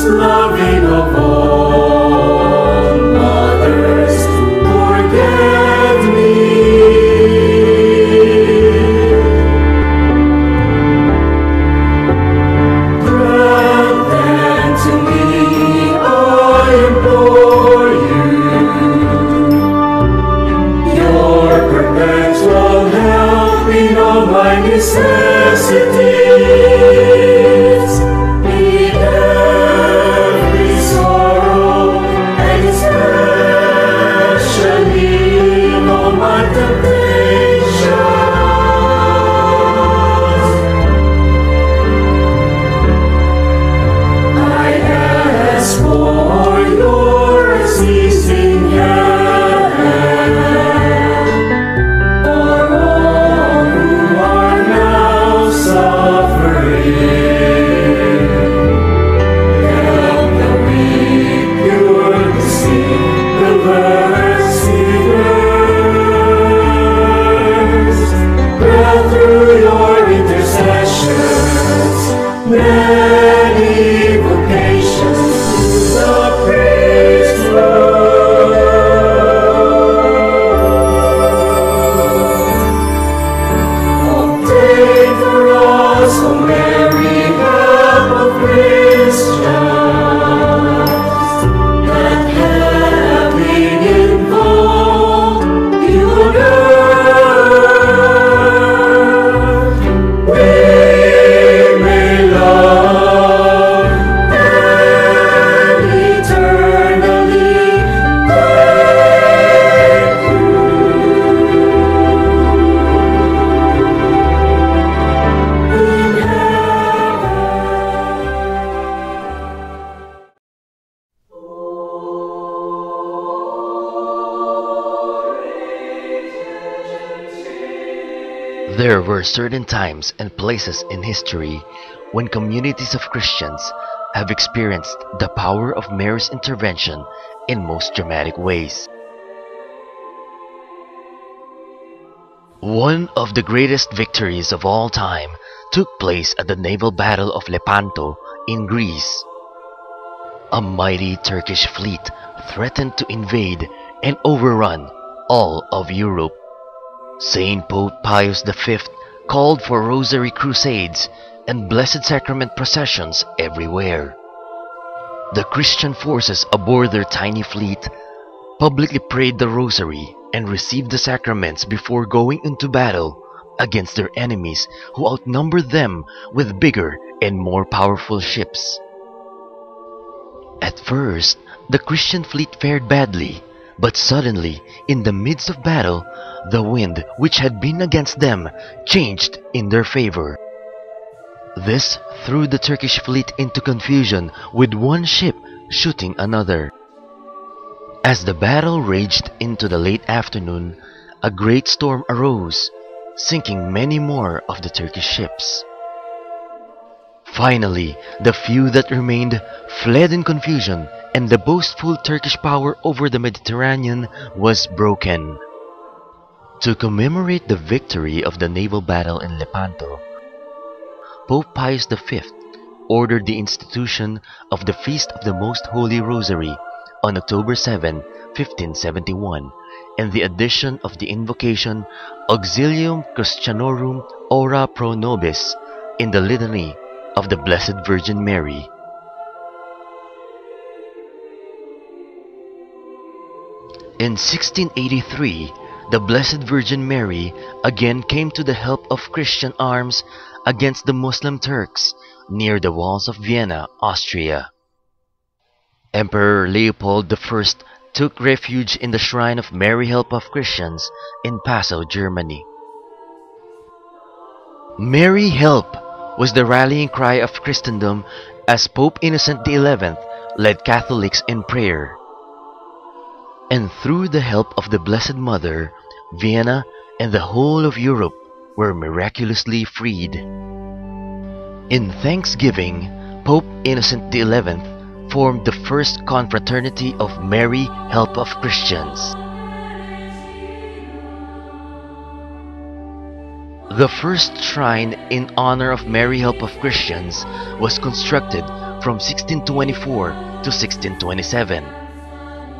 loving of all mothers, forget me. Grant to me, I implore you, your perpetual help in all my necessities. Meet every sorrow, and especially all my temptations. I ask for your ceasing hand for all who are now suffering. Help the weak, cure the sick, perverse sinners. Grant through your intercessions many vocations to the priesthood. Obtain for us, O Mary, help of Christians, that having invoked you on earth, we may love and eternally thank you. In There were certain times and places in history when communities of Christians have experienced the power of Mary's intervention in most dramatic ways. One of the greatest victories of all time took place at the naval battle of Lepanto in Greece. A mighty Turkish fleet threatened to invade and overrun all of Europe. Saint Pope Pius V called for rosary crusades and Blessed Sacrament processions everywhere. The Christian forces aboard their tiny fleet publicly prayed the rosary and received the sacraments before going into battle against their enemies who outnumbered them with bigger and more powerful ships. At first, the Christian fleet fared badly, but suddenly, in the midst of battle, the wind which had been against them changed in their favor. This threw the Turkish fleet into confusion, with one ship shooting another. As the battle raged into the late afternoon, a great storm arose, sinking many more of the Turkish ships. Finally, the few that remained fled in confusion, and the boastful Turkish power over the Mediterranean was broken. To commemorate the victory of the naval battle in Lepanto, Pope Pius V ordered the institution of the Feast of the Most Holy Rosary on October 7, 1571, and the addition of the invocation Auxilium Christianorum Ora Pro Nobis in the Litany of the Blessed Virgin Mary. In 1683, the Blessed Virgin Mary again came to the help of Christian arms against the Muslim Turks near the walls of Vienna, Austria. Emperor Leopold I took refuge in the shrine of Mary Help of Christians in Passau, Germany. Mary Help was the rallying cry of Christendom as Pope Innocent XI led Catholics in prayer. And through the help of the Blessed Mother, Vienna and the whole of Europe were miraculously freed. In thanksgiving, Pope Innocent XI formed the first confraternity of Mary Help of Christians. The first shrine in honor of Mary Help of Christians was constructed from 1624 to 1627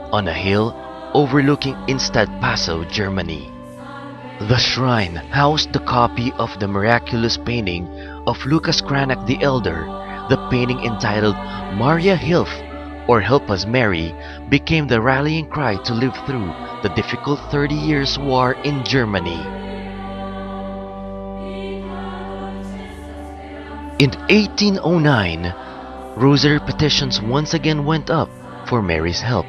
on a hill overlooking Instad Passau, Germany. The shrine housed the copy of the miraculous painting of Lucas Cranach the Elder. The painting entitled Maria Hilf, or Help Us Mary, became the rallying cry to live through the difficult 30 Years' War in Germany. In 1809, rosary petitions once again went up for Mary's help.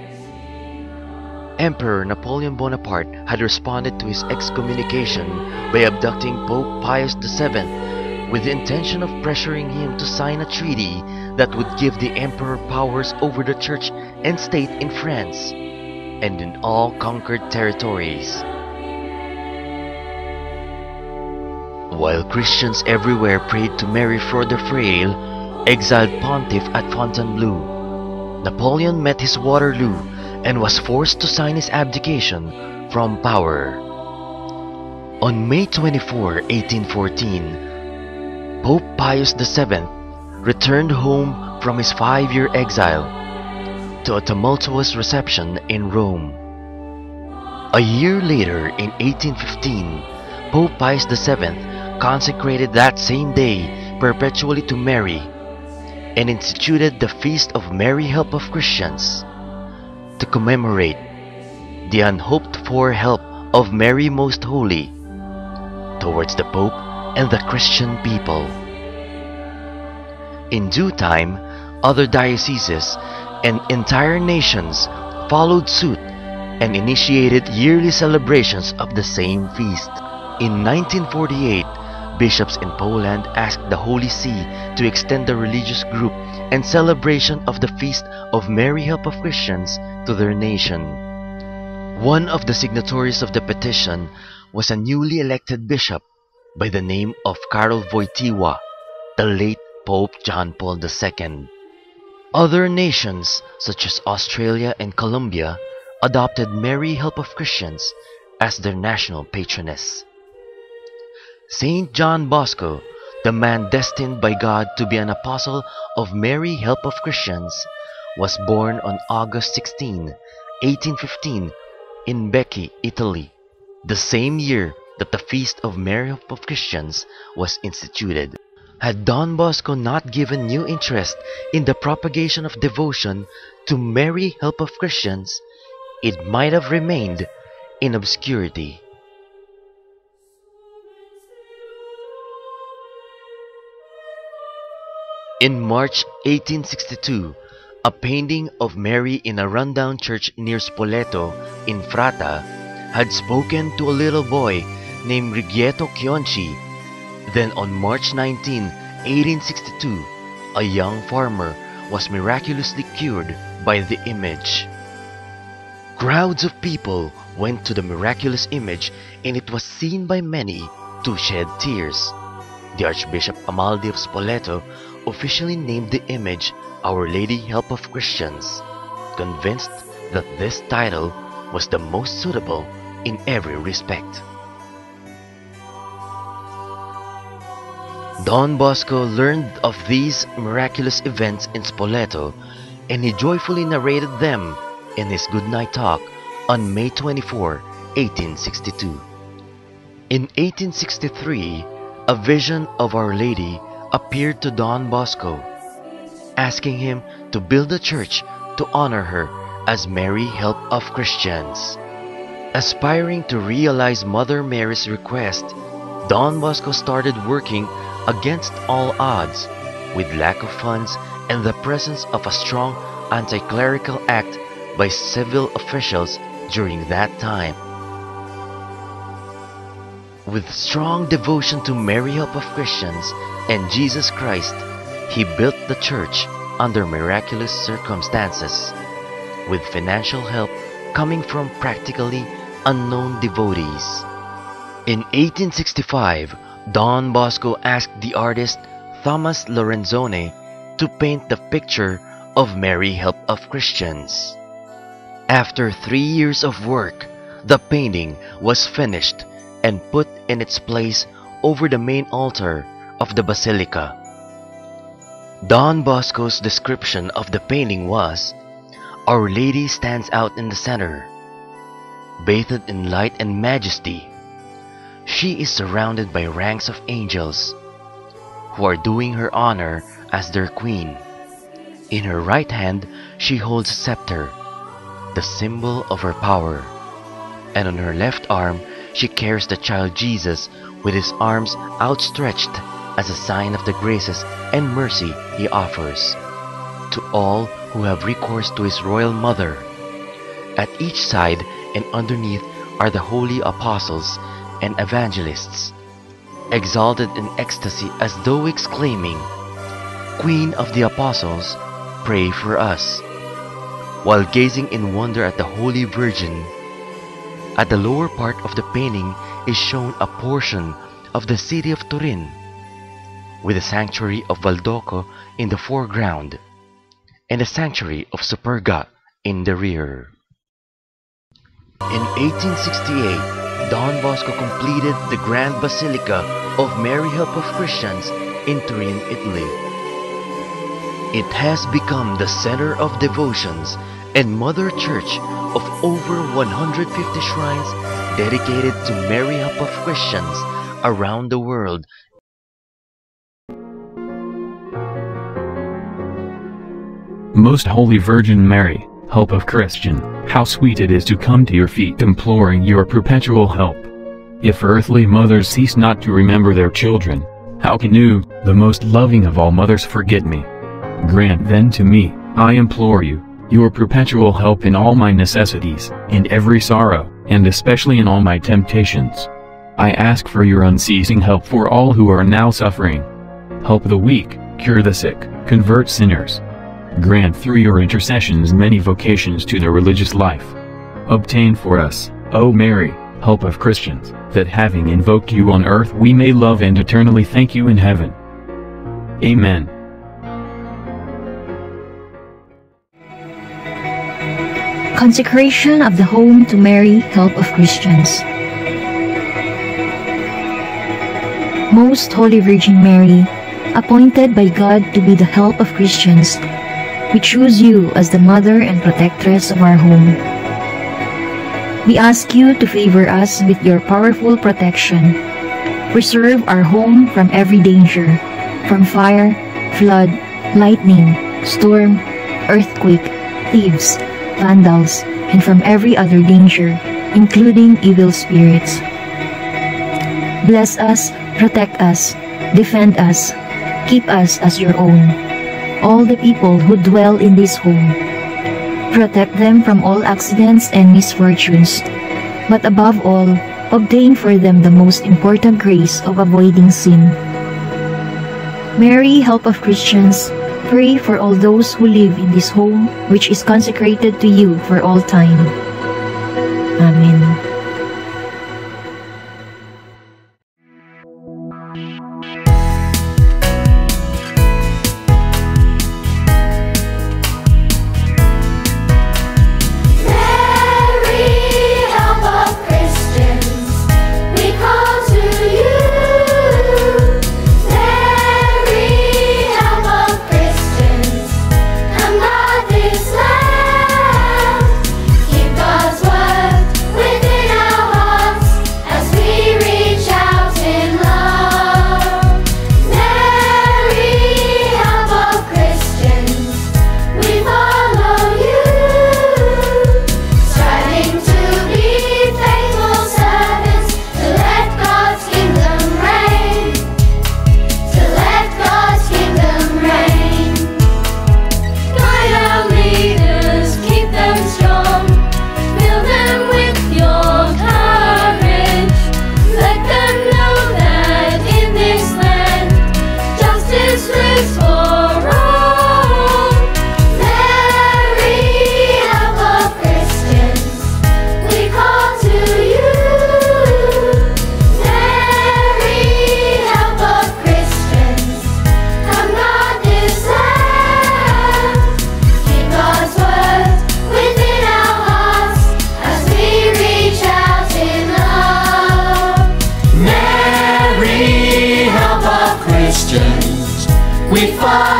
Emperor Napoleon Bonaparte had responded to his excommunication by abducting Pope Pius VII with the intention of pressuring him to sign a treaty that would give the emperor powers over the church and state in France and in all conquered territories. While Christians everywhere prayed to Mary for the frail, exiled pontiff at Fontainebleau, Napoleon met his Waterloo and was forced to sign his abdication from power. On May 24, 1814, Pope Pius VII returned home from his 5-year exile to a tumultuous reception in Rome. A year later, in 1815, Pope Pius VII consecrated that same day perpetually to Mary and instituted the Feast of Mary Help of Christians to commemorate the unhoped-for help of Mary Most Holy towards the Pope and the Christian people. In due time, other dioceses and entire nations followed suit and initiated yearly celebrations of the same feast. In 1948, bishops in Poland asked the Holy See to extend the religious group and celebration of the Feast of Mary Help of Christians to their nation. One of the signatories of the petition was a newly elected bishop by the name of Karol Wojtyła, the late Pope John Paul II. Other nations, such as Australia and Colombia, adopted Mary Help of Christians as their national patroness. Saint John Bosco, the man destined by God to be an apostle of Mary Help of Christians, was born on August 16, 1815 in Becchi, Italy, the same year that the Feast of Mary Help of Christians was instituted. Had Don Bosco not given new interest in the propagation of devotion to Mary Help of Christians, it might have remained in obscurity. In March 1862, a painting of Mary in a rundown church near Spoleto in Frata had spoken to a little boy named Rigoletto Chionci. Then on March 19, 1862, a young farmer was miraculously cured by the image. Crowds of people went to the miraculous image and it was seen by many to shed tears. The Archbishop Amaldi of Spoleto officially named the image Our Lady Help of Christians, convinced that this title was the most suitable in every respect. Don Bosco learned of these miraculous events in Spoleto, and he joyfully narrated them in his Goodnight Talk on May 24, 1862. In 1863, a vision of Our Lady appeared to Don Bosco, asking him to build a church to honor her as Mary Help of Christians. Aspiring to realize Mother Mary's request, Don Bosco started working against all odds, with lack of funds and the presence of a strong anti-clerical act by civil officials during that time. With strong devotion to Mary Help of Christians and Jesus Christ, he built the church under miraculous circumstances, with financial help coming from practically unknown devotees. In 1865, Don Bosco asked the artist Thomas Lorenzone to paint the picture of Mary Help of Christians. After 3 years of work, the painting was finished and put in its place over the main altar of the basilica. Don Bosco's description of the painting was, "Our Lady stands out in the center, bathed in light and majesty. She is surrounded by ranks of angels, who are doing her honor as their queen. In her right hand she holds a scepter, the symbol of her power, and on her left arm she carries the child Jesus with his arms outstretched as a sign of the graces and mercy he offers to all who have recourse to his royal mother. At each side and underneath are the holy apostles and evangelists, exalted in ecstasy as though exclaiming, 'Queen of the Apostles, pray for us.' While gazing in wonder at the Holy Virgin, at the lower part of the painting is shown a portion of the city of Turin, with the sanctuary of Valdoco in the foreground, and the sanctuary of Superga in the rear. In 1868, Don Bosco completed the Grand Basilica of Mary Help of Christians in Turin, Italy. It has become the center of devotions and mother church of over 150 shrines dedicated to Mary Help of Christians around the world. Most Holy Virgin Mary, Help of Christian, how sweet it is to come to your feet imploring your perpetual help. If earthly mothers cease not to remember their children, how can you, the most loving of all mothers, forget me? Grant then to me, I implore you, your perpetual help in all my necessities, in every sorrow, and especially in all my temptations. I ask for your unceasing help for all who are now suffering. Help the weak, cure the sick, convert sinners. Grant through your intercessions many vocations to the religious life. Obtain for us, O Mary, Help of Christians, that having invoked you on earth we may love and eternally thank you in heaven. Amen. Consecration of the Home to Mary, Help of Christians. Most Holy Virgin Mary, appointed by God to be the help of Christians, we choose you as the mother and protectress of our home. We ask you to favor us with your powerful protection. Preserve our home from every danger, from fire, flood, lightning, storm, earthquake, thieves, vandals, and from every other danger, including evil spirits. Bless us, protect us, defend us, keep us as your own. All the people who dwell in this home. Protect them from all accidents and misfortunes, but above all, obtain for them the most important grace of avoiding sin. Mary, Help of Christians, pray for all those who live in this home which is consecrated to you for all time. Amen. We fight.